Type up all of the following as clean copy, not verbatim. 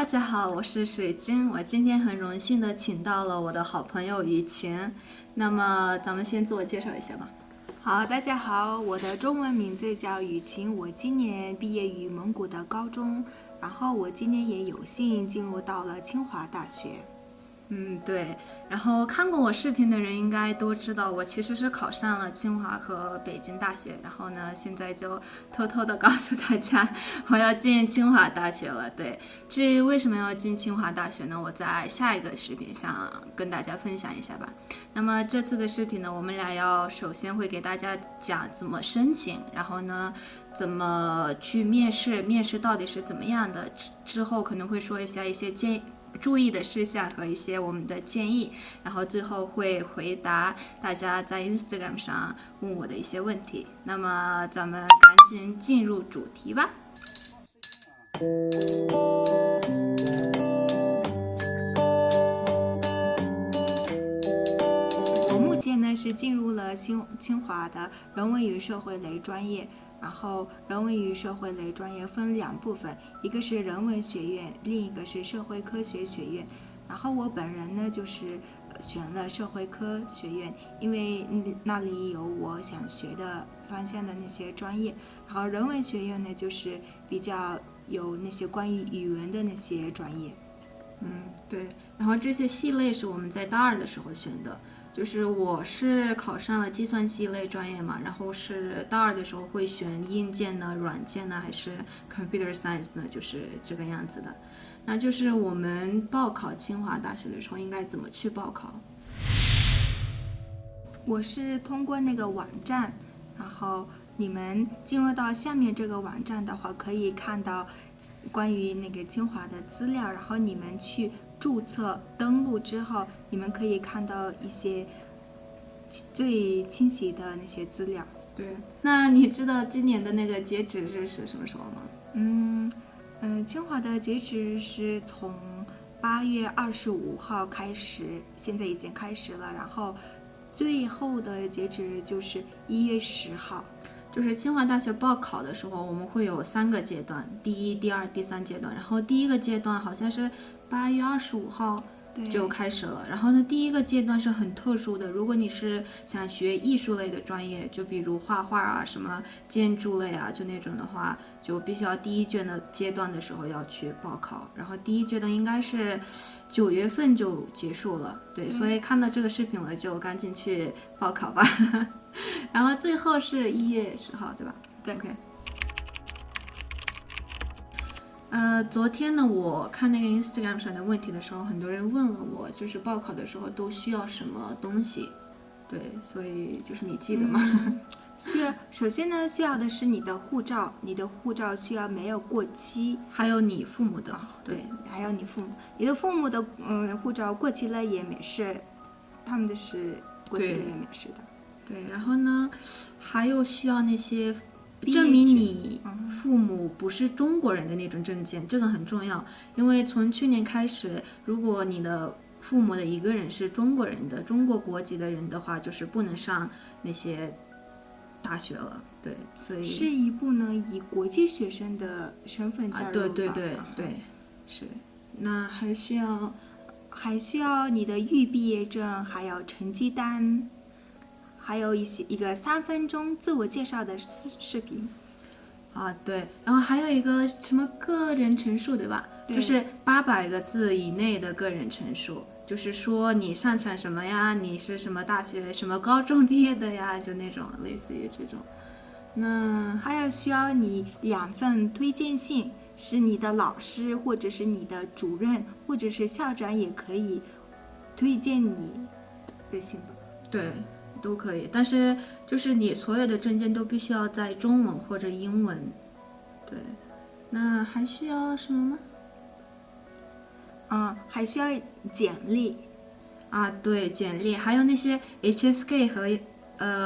大家好，我是水晶。我今天很荣幸的请到了我的好朋友雨晴。那么咱们先自我介绍一下吧。好，大家好，我的中文名字叫雨晴，我今年毕业于蒙古的高中，然后我今年也有幸进入到了清华大学。对。然后看过我视频的人应该都知道，我其实是考上了清华和北京大学。然后呢，现在就偷偷的告诉大家，我要进清华大学了。对，至于为什么要进清华大学呢？我在下一个视频上跟大家分享一下吧。那么这次的视频呢，我们俩首先会给大家讲怎么申请，然后呢，怎么去面试，面试到底是怎么样的，之后可能会说一下一些注意的事项和一些我们的建议，然后最后会回答大家在 Instagram 上问我的一些问题。那么咱们赶紧进入主题吧。我目前呢是进入了清华的人文与社会类专业。然后人文与社会类专业分两部分，一个是人文学院，另一个是社会科学学院。然后我本人呢就是选了社会科学院，因为那里有我想学的方向的那些专业。然后人文学院呢就是比较有那些关于语文的那些专业。对。然后这些系类是我们在大二的时候选的，就是我是考上了计算机类专业嘛，然后是大二的时候会选硬件呢、软件呢，还是 computer science 呢，就是这个样子的。那就是我们报考清华大学的时候应该怎么去报考？我是通过那个网站，然后你们进入到下面这个网站的话，可以看到关于那个清华的资料，然后你们去注册登录之后，你们可以看到一些最清晰的那些资料。对，那你知道今年的那个截止日是什么时候吗？清华的截止是从8月25号开始，现在已经开始了，然后最后的截止日就是1月10号。就是清华大学报考的时候，我们会有3个阶段，第一、第二、第三阶段。然后第一个阶段好像是8月25号就开始了。然后呢，第一个阶段是很特殊的，如果你是想学艺术类的专业，就比如画画啊、什么建筑类啊，就那种的话，就必须要第一阶段的时候要去报考。然后第一阶段应该是9月份就结束了，对，所以看到这个视频了就赶紧去报考吧。然后最后是1月10号，对吧？对。OK。昨天呢，我看那个 Instagram 上的问题的时候，很多人问了我，就是报考的时候都需要什么东西？对，所以就是你记得吗？首先呢，需要的是你的护照，你的护照需要没有过期，还有你父母的，对，还有你父母的护照过期了也没事，他们的是过期了也没事的。对，然后呢，还有需要那些证明你父母不是中国人的那种证件，这个很重要，因为从去年开始，如果你的父母的一个人是中国人的，中国国籍的人的话，就是不能上那些大学了。对，所以是一不能以国际学生的身份加入吧？对，是。那还需要你的预毕业证，还有成绩单。还有一个3分钟自我介绍的视频啊，对，然后还有一个什么个人陈述，对吧？就是800个字以内的个人陈述，就是说你擅长什么呀，你是什么大学、什么高中毕业的呀，就那种类似于这种。那还需要你2份推荐信，是你的老师或者是你的主任或者是校长也可以推荐你的信吧？对。都可以，但是就是你所有的证件都必须要在中文或者英文。对，那还需要什么吗？还需要简历啊，对，简历，还有那些 HSK 和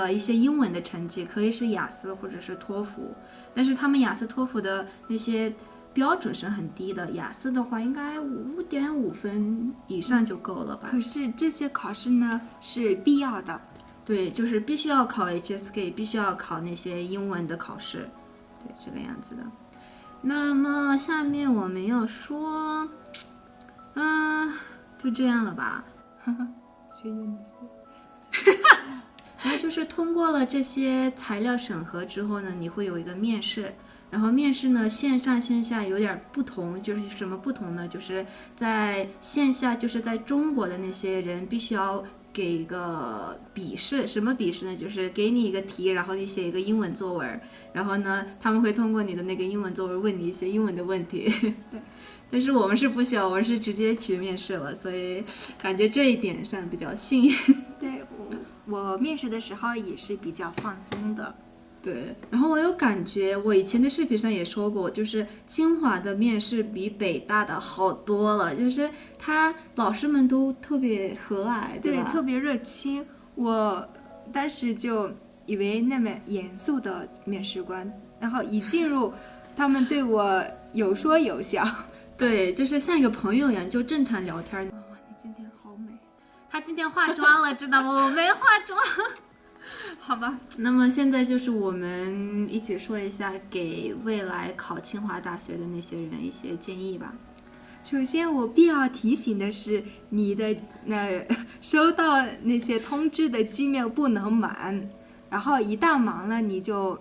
一些英文的成绩，可以是雅思或者是托福，但是他们雅思托福的那些标准是很低的，雅思的话应该5.5分以上就够了吧？可是这些考试呢是必要的。对，就是必须要考 HSK， 必须要考那些英文的考试，对，这个样子的。那么下面我们要说就这样了吧。学颜色。然后就是通过了这些材料审核之后呢，你会有一个面试。然后面试呢，线上线下有点不同，就是什么不同呢？就是在线下，就是在中国的那些人必须要给一个笔试，什么笔试呢？就是给你一个题，然后你写一个英文作文，然后呢，他们会通过你的那个英文作文问你一些英文的问题。对。但是我们是不需要，我们是直接去面试了，所以感觉这一点上比较幸运。对，我面试的时候也是比较放松的。对，然后我有感觉，我以前的视频上也说过，就是清华的面试比北大的好多了，就是他老师们都特别和蔼，对，吧？特别热情。我当时就以为那么严肃的面试官，然后一进入，他们对我有说有笑。对，就是像一个朋友一样，就正常聊天。哇，你今天好美！他今天化妆了，知道吗？我没化妆。好吧，那么现在就是我们一起说一下给未来考清华大学的那些人一些建议吧。首先，我必要提醒的是，你的收到那些通知的 Gmail 不能满，然后一旦满了，你就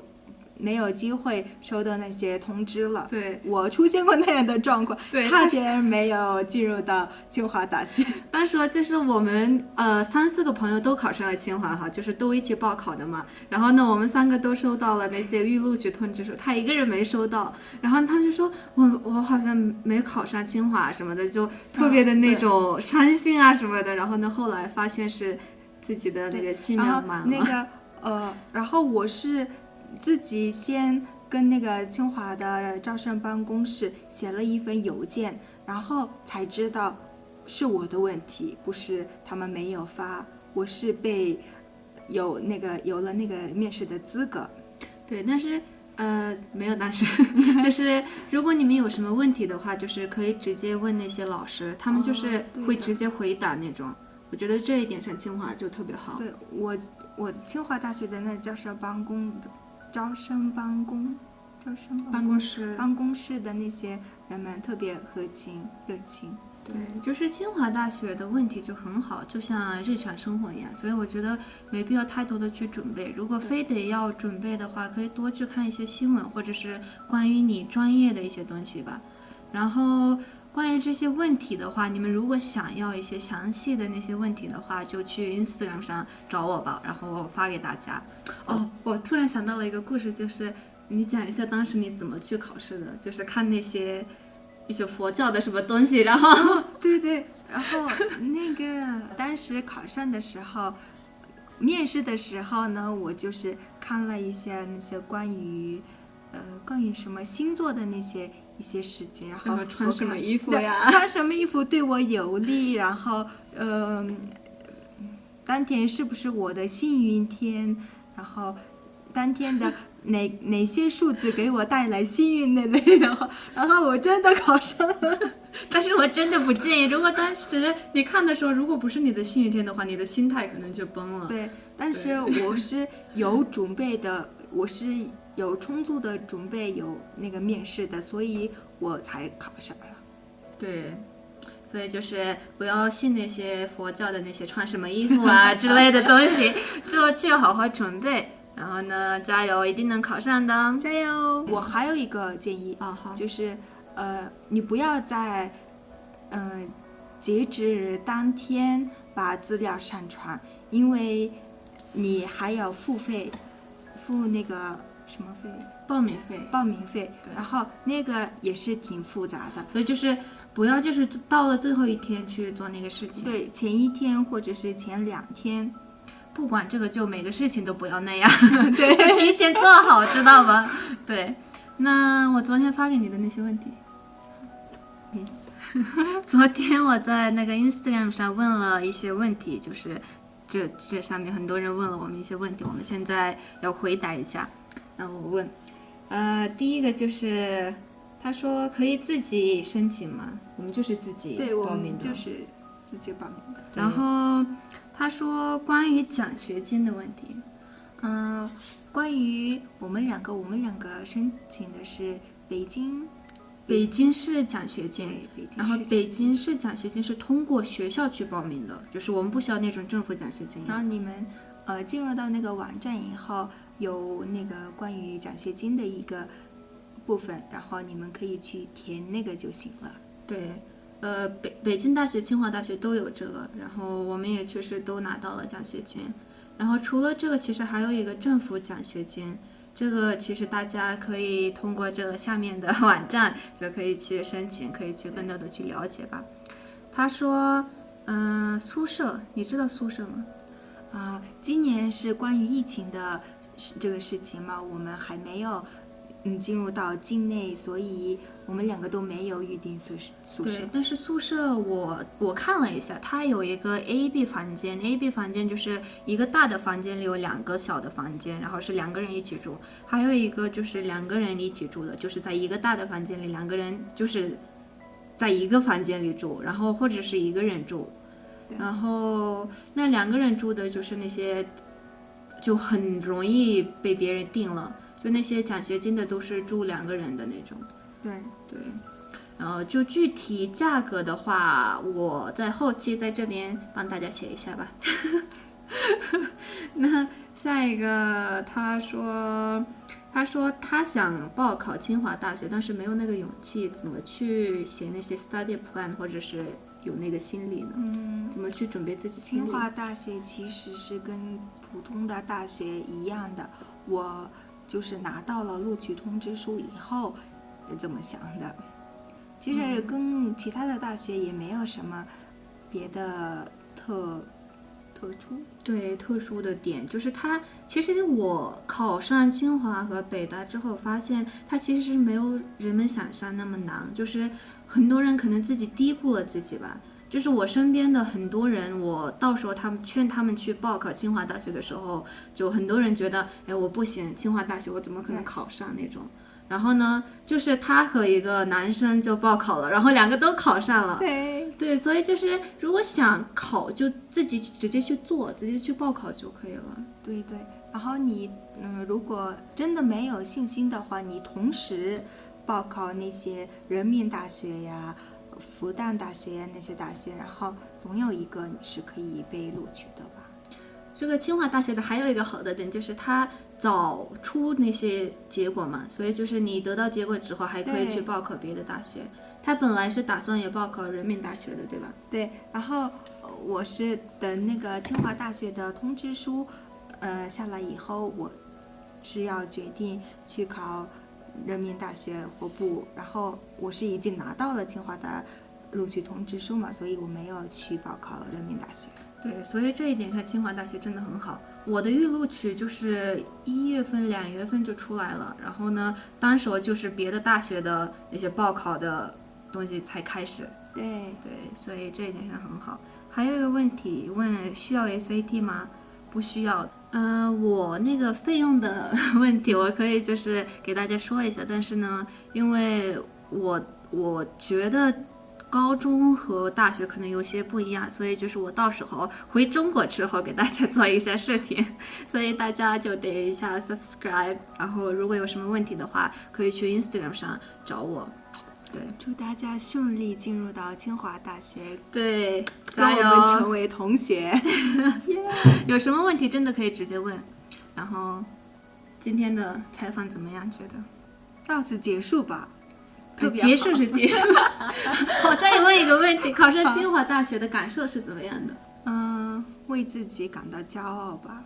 没有机会收到那些通知了。对，我出现过那样的状况，差点没有进入到清华大学。当时就是我们3-4个朋友都考上了清华哈，就是都一起报考的嘛。然后呢，我们3个都收到了那些预录取通知书，他一个人没收到。然后他们就说我好像没考上清华什么的，就特别的那种伤心啊什么的。然后呢，后来发现是自己的那个Gmail满了。那个然后我是自己先跟那个清华的招生办公室写了一份邮件，然后才知道是我的问题，不是他们没有发，我是被有了那个面试的资格。对，但是没有，但是就是如果你们有什么问题的话，就是可以直接问那些老师，他们就是会直接回答那种。我觉得这一点上清华就特别好。对，我清华大学的那招生办公室的那些人们特别和情热情。对，就是清华大学的问题就很好，就像日常生活一样，所以我觉得没必要太多的去准备。如果非得要准备的话，可以多去看一些新闻，或者是关于你专业的一些东西吧。然后关于这些问题的话，你们如果想要一些详细的那些问题的话，就去 Instagram 上找我吧，然后我发给大家。哦，我突然想到了一个故事，就是你讲一下当时你怎么去考试的，就是看那些一些佛教的什么东西，然后对，然后那个当时考上的时候，面试的时候呢，我就是看了一些那些关于什么星座的那些一些事情，然后穿什么衣服呀？穿什么衣服对我有利，然后当天是不是我的幸运天，然后当天的哪些数字给我带来幸运那类的，然后我真的考上了。但是我真的不建议，如果当时你看的时候，如果不是你的幸运天的话，你的心态可能就崩了。对，但是我是有准备的，我是有充足的准备，有那个面试的，所以我才考上了。对，所以就是不要信那些佛教的那些穿什么衣服啊之类的东西，就去好好准备。然后呢，加油，一定能考上的，加油！我还有一个建议，好，就是你不要在截止日当天把资料上传，因为你还要付那个什么费？报名费，然后那个也是挺复杂的，所以就是不要就是到了最后一天去做那个事情。对，前一天或者是前2天。不管这个，就每个事情都不要那样，对，就提前做好，知道吧？对，那我昨天发给你的那些问题，昨天我在那个 Instagram 上问了一些问题，就是这上面很多人问了我们一些问题，我们现在要回答一下。那我问，第一个就是他说可以自己申请吗？我们就是自己报名的，对，我们就是自己报名的。然后他说关于奖学金的问题，关于我们两个申请的是北京北京市奖学金，对，北京市然后奖学北京市奖学金是通过学校去报名的，就是我们不需要那种政府奖学金。然后你们进入到那个网站以后，有那个关于奖学金的一个部分，然后你们可以去填那个就行了。对，北京大学、清华大学都有这个，然后我们也确实都拿到了奖学金。然后除了这个，其实还有一个政府奖学金，这个其实大家可以通过这个下面的网站就可以去申请，可以去更多的去了解吧。他说，宿舍，你知道宿舍吗？今年是关于疫情的这个事情嘛，我们还没有进入到境内，所以我们两个都没有预定宿舍。对，但是宿舍我看了一下，它有一个 A、B 房间，A、B 房间就是一个大的房间里有2个小的房间，然后是2个人一起住，还有一个就是2个人一起住的，就是在一个大的房间里2个人就是在一个房间里住，然后或者是1个人住，然后那2个人住的就是那些就很容易被别人定了。就那些奖学金的都是住2个人的那种，对，然后就具体价格的话，我在后期在这边帮大家写一下吧。那下一个，他说他想报考清华大学，但是没有那个勇气，怎么去写那些 study plan， 或者是有那个心理呢？怎么去准备自己心理？清华大学其实是跟普通的大学一样的，我就是拿到了录取通知书以后这么想的。其实跟其他的大学也没有什么别的特殊的点，就是它其实我考上清华和北大之后，发现它其实是没有人们想象那么难，就是很多人可能自己低估了自己吧。就是我身边的很多人，我到时候劝他们去报考清华大学的时候，就很多人觉得，哎，我不行，清华大学我怎么可能考上那种。然后呢，就是他和一个男生就报考了，然后2个都考上了。对，所以就是如果想考，就自己直接去做，直接去报考就可以了。对，然后你如果真的没有信心的话，你同时报考那些人民大学呀、复旦大学呀那些大学，然后总有一个你是可以被录取的吧。这个清华大学的还有一个好的点就是它早出那些结果嘛，所以就是你得到结果之后还可以去报考别的大学。他本来是打算也报考人民大学的，对吧？对，然后我是等那个清华大学的通知书下来以后，我是要决定去考人民大学或不，然后我是已经拿到了清华的录取通知书嘛，所以我没有去报考人民大学。对，所以这一点上清华大学真的很好。我的预录取就是1月份、2月份就出来了，然后呢，当时就是别的大学的那些报考的东西才开始。对，所以这一点上很好。还有一个问题问，需要 SAT 吗？不需要。我那个费用的问题，我可以就是给大家说一下，但是呢，因为我觉得高中和大学可能有些不一样，所以就是我到时候回中国之后给大家做一下视频，所以大家就点一下 subscribe， 然后如果有什么问题的话，可以去 Instagram 上找我。对，祝大家顺利进入到清华大学，对，跟加油，我们成为同学。有什么问题真的可以直接问。然后今天的采访怎么样？觉得到此结束吧。特别好结束是结束。我再问一个问题，考上清华大学的感受是怎么样的？为自己感到骄傲吧。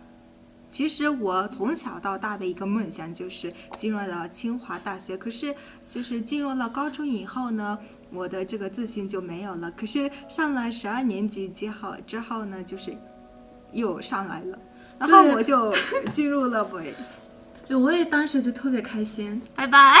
其实我从小到大的一个梦想就是进入了清华大学，可是就是进入了高中以后呢，我的这个自信就没有了。可是上了12年级之后呢，就是又上来了，然后我就进入了对，我也当时就特别开心。拜拜。